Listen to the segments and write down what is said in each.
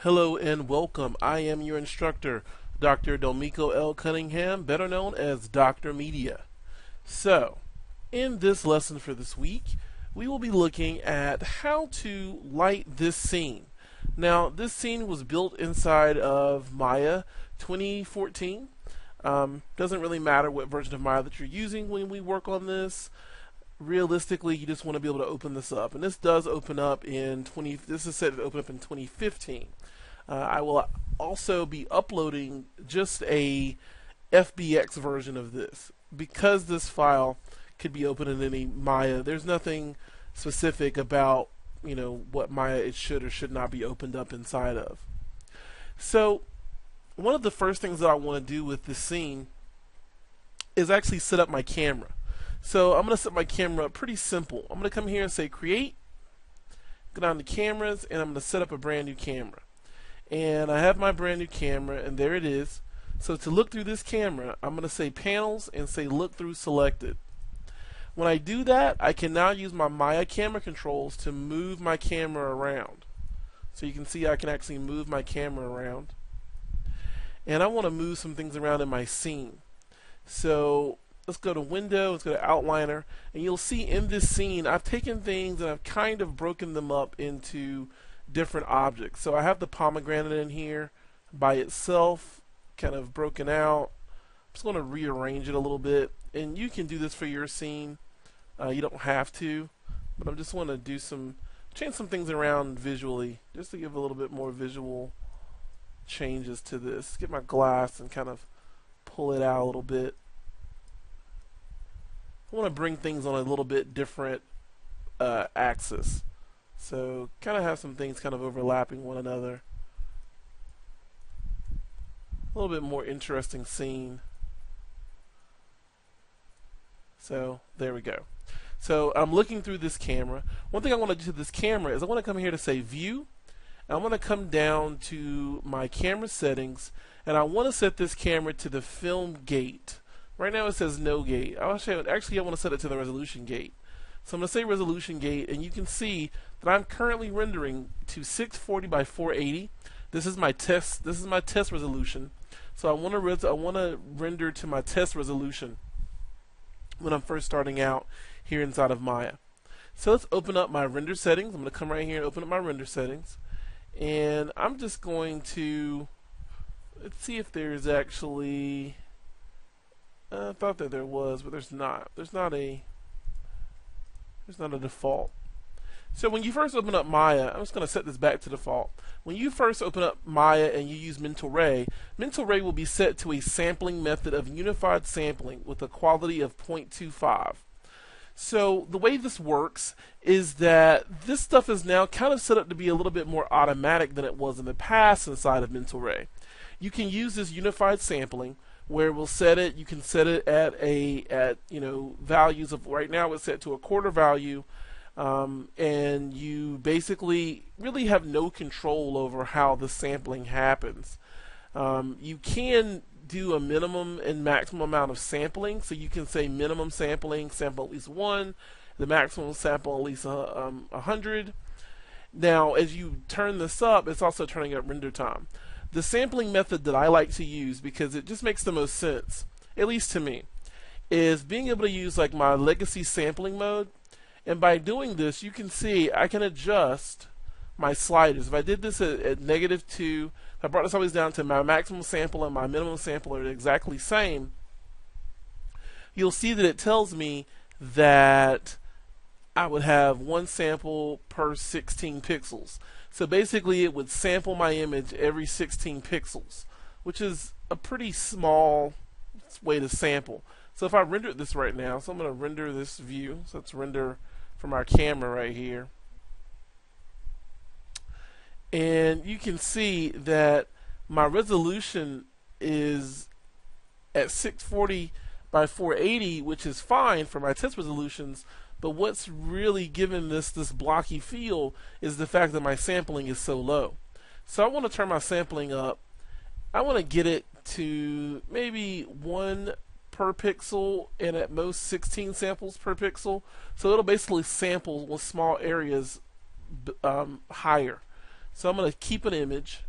Hello and welcome. I am your instructor, Dr. Domiko L. Cunningham, better known as Dr. Media. So, in this lesson for this week, we will be looking at how to light this scene. Now, this scene was built inside of Maya 2014. Doesn't really matter what version of Maya that you're using when we work on this. Realistically, you just want to be able to open this up, and this does open up in this is set to open up in 2015. I will also be uploading just a FBX version of this because this file could be opened in any Maya. There's nothing specific about what Maya it should or should not be opened up inside of. So one of the first things that I want to do with this scene is actually set up my camera. So I'm going to set my camera up pretty simple. I'm going to come here and say create, go down to cameras, and I'm going to set up a brand new camera. And I have my brand new camera, and there it is. So to look through this camera, I'm going to say panels and say look through selected. When I do that, I can now use my Maya camera controls to move my camera around. So you can see I can actually move my camera around. And I want to move some things around in my scene. So let's go to Window, let's go to Outliner, and you'll see in this scene I've taken things and I've kind of broken them up into different objects. So I have the pomegranate in here by itself, kind of broken out. I'm just going to rearrange it a little bit, and you can do this for your scene. You don't have to, but I just want to change some things around visually, just to give a little bit more visual changes to this. Get my glass and kind of pull it out a little bit. I want to bring things on a little bit different axis. So kind of have some things kind of overlapping one another. A little bit more interesting scene. So there we go. So I'm looking through this camera. One thing I want to do to this camera is I want to come here to say view. And I want to come down to my camera settings, and I want to set this camera to the film gate. Right now it says no gate. Actually I want to set it to the resolution gate. So I'm going to say resolution gate, and you can see that I'm currently rendering to 640 by 480. This is my test. This is my test resolution. So I want to render to my test resolution when I'm first starting out here inside of Maya. So let's open up my render settings. I'm going to come right here and open up my render settings, and I'm just going to let's see if there's actually. I thought that there was, but there's not. There's not a default. So when you first open up Maya, I'm just going to set this back to default. When you first open up Maya and you use Mental Ray will be set to a sampling method of unified sampling with a quality of 0.25. So the way this works is that this stuff is now kind of set up to be a little bit more automatic than it was in the past inside of Mental Ray. You can use this unified sampling where we'll set it. You can set it at values of, right now it's set to a quarter value, and you basically really have no control over how the sampling happens. You can do a minimum and maximum amount of sampling, so you can say minimum sampling, sample at least 1, the maximum sample at least 100. Now as you turn this up, it's also turning up render time. The sampling method that I like to use, because it just makes the most sense, at least to me, is being able to use like my legacy sampling mode. And by doing this, you can see I can adjust my sliders. If I did this at -2, if I brought this always down to my maximum sample and my minimum sample are exactly the same, you'll see that it tells me that I would have 1 sample per 16 pixels. So basically it would sample my image every 16 pixels, which is a pretty small way to sample. So if I render this right now, so I'm going to render this view. So let's render from our camera right here. And you can see that my resolution is at 640 by 480, which is fine for my test resolutions. But what's really giving this blocky feel is the fact that my sampling is so low. So I want to turn my sampling up. I want to get it to maybe 1 per pixel and at most 16 samples per pixel. So it'll basically sample with small areas higher. So I'm going to keep an image,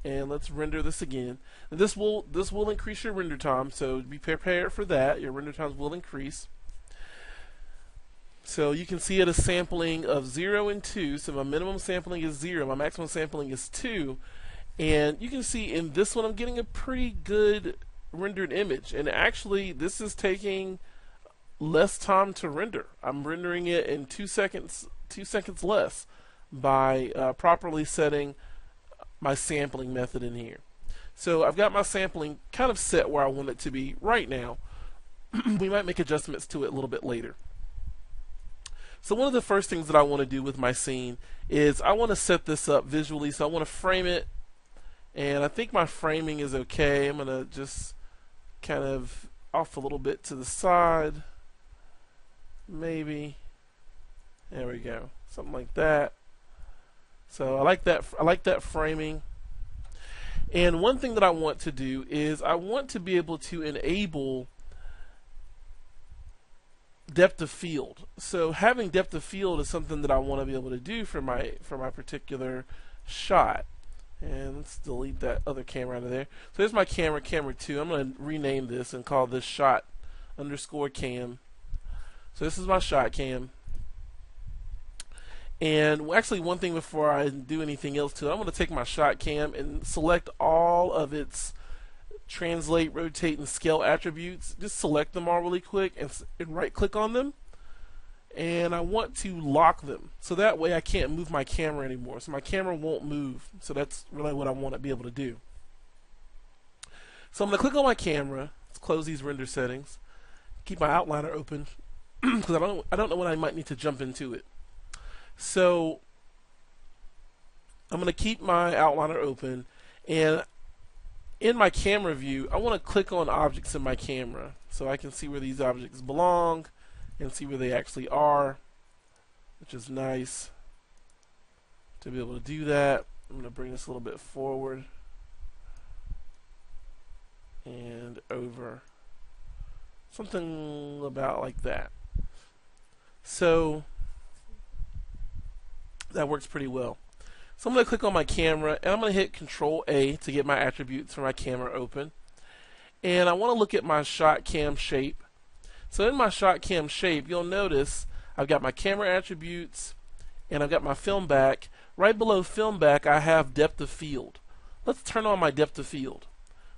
and let's render this again. And this will increase your render time, so be prepared for that. Your render times will increase. So you can see at a sampling of 0 and 2, so my minimum sampling is 0, my maximum sampling is 2, and you can see in this one I'm getting a pretty good rendered image, and actually this is taking less time to render. I'm rendering it in 2 seconds less by properly setting my sampling method in here. So I've got my sampling kind of set where I want it to be right now. We might make adjustments to it a little bit later. So one of the first things that I want to do with my scene is I want to set this up visually. So I want to frame it, and I think my framing is okay. I'm going to just kind of off a little bit to the side, maybe. There we go, something like that. So I like that framing. And one thing that I want to do is I want to be able to enable depth of field. So having depth of field is something that I want to be able to do for my particular shot. And let's delete that other camera out of there. So here's my camera 2. I'm going to rename this and call this shot underscore cam. So this is my shot cam. And actually, one thing before I do anything else to it, I'm going to take my shot cam and select all of its translate, rotate, and scale attributes. Just select them all really quick and right click on them. And I want to lock them, so that way I can't move my camera anymore. So my camera won't move. So that's really what I want to be able to do. So I'm going to click on my camera. Let's close these render settings. Keep my outliner open because I don't know when I might need to jump into it. So I'm going to keep my outliner open, and in my camera view I want to click on objects in my camera so I can see where these objects belong and see where they actually are, which is nice to be able to do that. I'm going to bring this a little bit forward and over, something about like that. So that works pretty well. So I'm going to click on my camera and I'm going to hit Control A to get my attributes for my camera open. And I want to look at my shot cam shape. So in my shot cam shape, you'll notice I've got my camera attributes and I've got my film back. Right below film back, I have depth of field. Let's turn on my depth of field.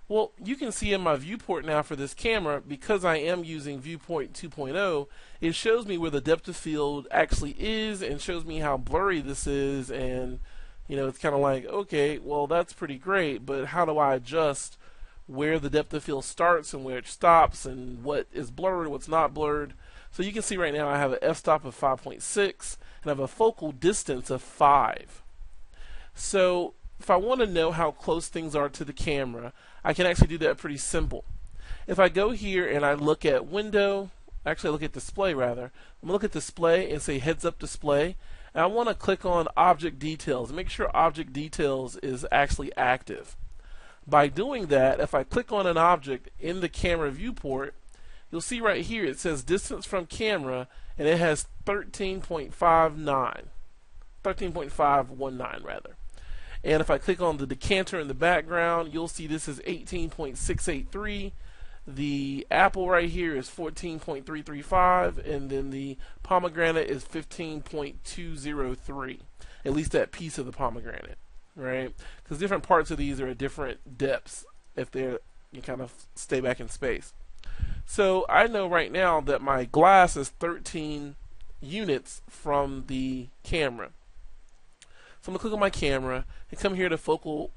Well, you can see in my viewport now for this camera, because I am using viewport 2.0, it shows me where the depth of field actually is and shows me how blurry this is. And you know, it's kind of like, okay, well that's pretty great, but how do I adjust where the depth of field starts and where it stops and what is blurred, what's not blurred? So you can see right now I have an f-stop of 5.6 and I have a focal distance of 5. So if I want to know how close things are to the camera, I can actually do that pretty simple. If I go here and I look at window, actually I look at display rather, I'm going to look at display and say heads up display, and I want to click on object details and make sure object details is actually active. By doing that, if I click on an object in the camera viewport, you'll see right here it says distance from camera and it has 13.59, 13.519 rather. And if I click on the decanter in the background, you'll see this is 18.683. The apple right here is 14.335, and then the pomegranate is 15.203. At least that piece of the pomegranate, right? Because different parts of these are at different depths if they're, you kind of stay back in space. So I know right now that my glass is 13 units from the camera. So I'm going to click on my camera and come here to focal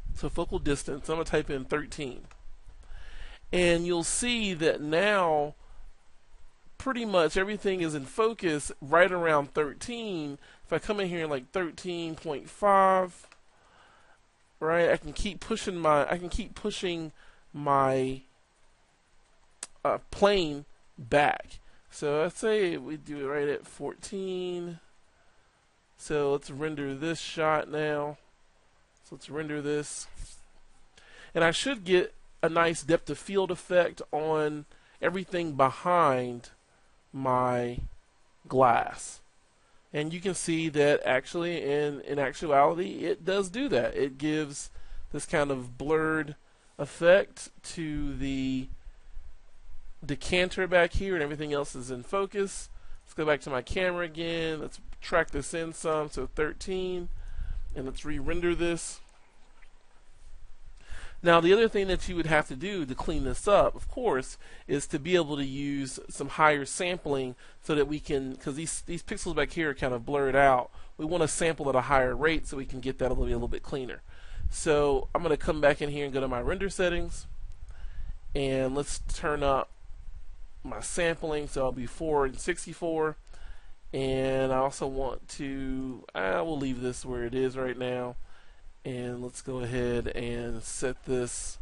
distance. I'm going to type in 13. And you'll see that now pretty much everything is in focus right around 13. If I come in here like 13.5, right, I can keep pushing my plane back. So let's say we do it right at 14. So let's render this shot now. So let's render this. And I should get a nice depth of field effect on everything behind my glass. And you can see that actually in actuality it does do that. It gives this kind of blurred effect to the decanter back here, and everything else is in focus. Let's go back to my camera again. Let's track this in some, so 13, and let's re-render this. Now, the other thing that you would have to do to clean this up, of course, is to be able to use some higher sampling so that we can, because these pixels back here are kind of blurred out, we want to sample at a higher rate so we can get that a little bit cleaner. So I'm going to come back in here and go to my render settings, and let's turn up my sampling, so I'll be 4 and 64, and I also want to, we'll leave this where it is right now. And let's go ahead and set this.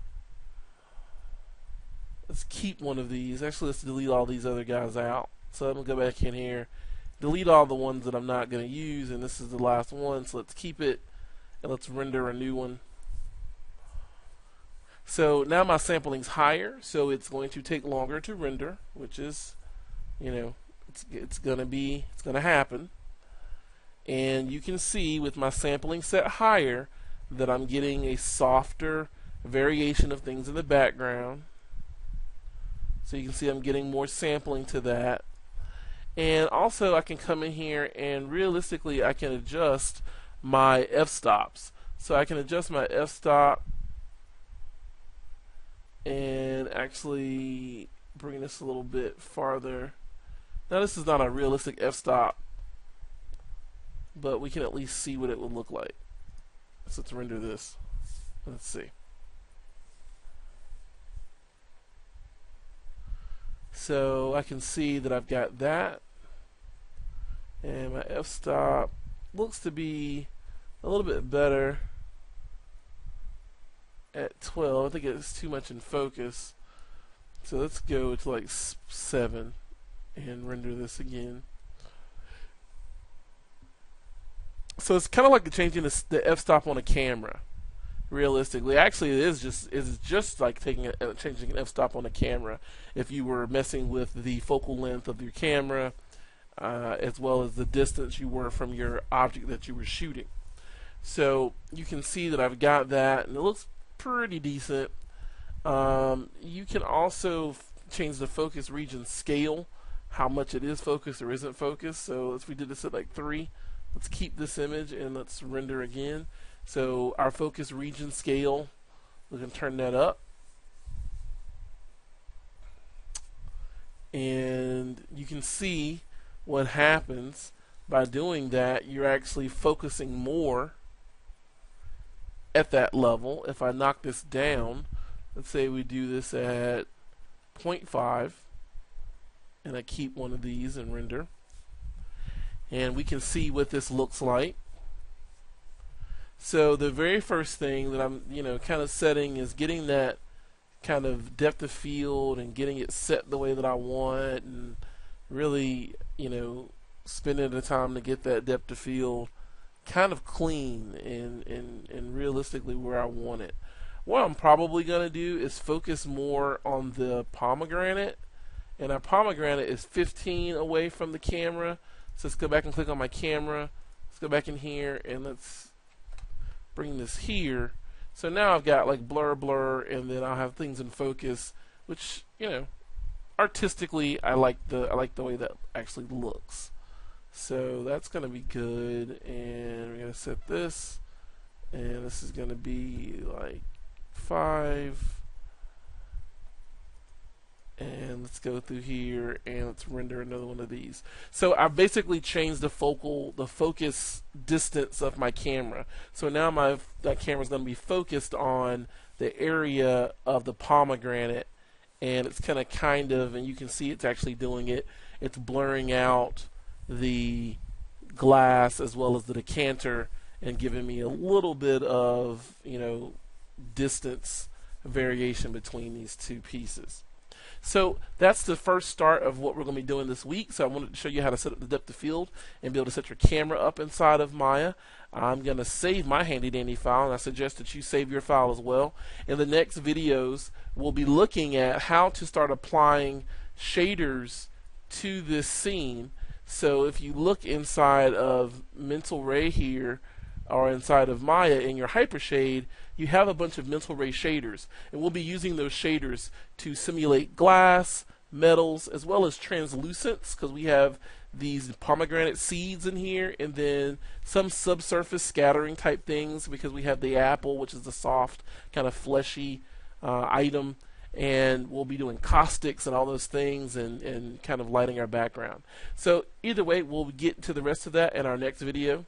Let's keep one of these. Actually, let's delete all these other guys out. So I'm going to go back in here, delete all the ones that I'm not going to use, and this is the last one. So let's keep it, and let's render a new one. So now my sampling's higher, so it's going to take longer to render, which is, it's going to happen. And you can see with my sampling set higher that I'm getting a softer variation of things in the background. So you can see I'm getting more sampling to that. And also I can come in here and realistically I can adjust my f-stops. So I can adjust my f-stop and actually bring this a little bit farther. Now this is not a realistic f-stop, but we can at least see what it would look like. So let's render this. Let's see. So I can see that I've got that, and my f-stop looks to be a little bit better at 12. I think it's too much in focus. So let's go to like 7 and render this again. So it's kind of like changing the f-stop on a camera. Realistically, actually, it is just like changing an f-stop on a camera. If you were messing with the focal length of your camera, as well as the distance you were from your object that you were shooting. So you can see that I've got that, and it looks pretty decent. You can also change the focus region scale, how much it is focused or isn't focused. So if we did this at like 3. Let's keep this image and let's render again. So our focus region scale, we can turn that up. And you can see what happens by doing that. You're actually focusing more at that level. If I knock this down, let's say we do this at 0.5, and I keep one of these and render. And we can see what this looks like. So the very first thing that I'm kind of setting is getting that kind of depth of field and getting it set the way that I want, and really spending the time to get that depth of field kind of clean and realistically where I want it. What I'm probably going to do is focus more on the pomegranate, and our pomegranate is 15 away from the camera. So let's go back and click on my camera. Let's go back in here and let's bring this here. So now I've got like blur, and then I'll have things in focus, which artistically I like the way that actually looks. So that's going to be good, and we're going to set this, and this is going to be like 5. And let's go through here and let's render another one of these. So I basically changed the focus distance of my camera. So now that camera is going to be focused on the area of the pomegranate, and it's kind of, and you can see it's actually doing it. It's blurring out the glass as well as the decanter and giving me a little bit of distance variation between these two pieces. So that's the first start of what we're going to be doing this week. So I wanted to show you how to set up the depth of field and be able to set your camera up inside of Maya. I'm going to save my handy dandy file, and I suggest that you save your file as well. In the next videos, we'll be looking at how to start applying shaders to this scene. So if you look inside of Mental Ray here, or inside of Maya in your Hypershade, you have a bunch of mental ray shaders, and we'll be using those shaders to simulate glass, metals, as well as translucents, because we have these pomegranate seeds in here, and then some subsurface scattering type things because we have the apple, which is the soft, kind of fleshy item, and we'll be doing caustics and all those things and kind of lighting our background. So either way, we'll get to the rest of that in our next video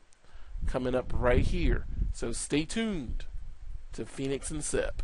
coming up right here. So stay tuned to Phoenix and Sep.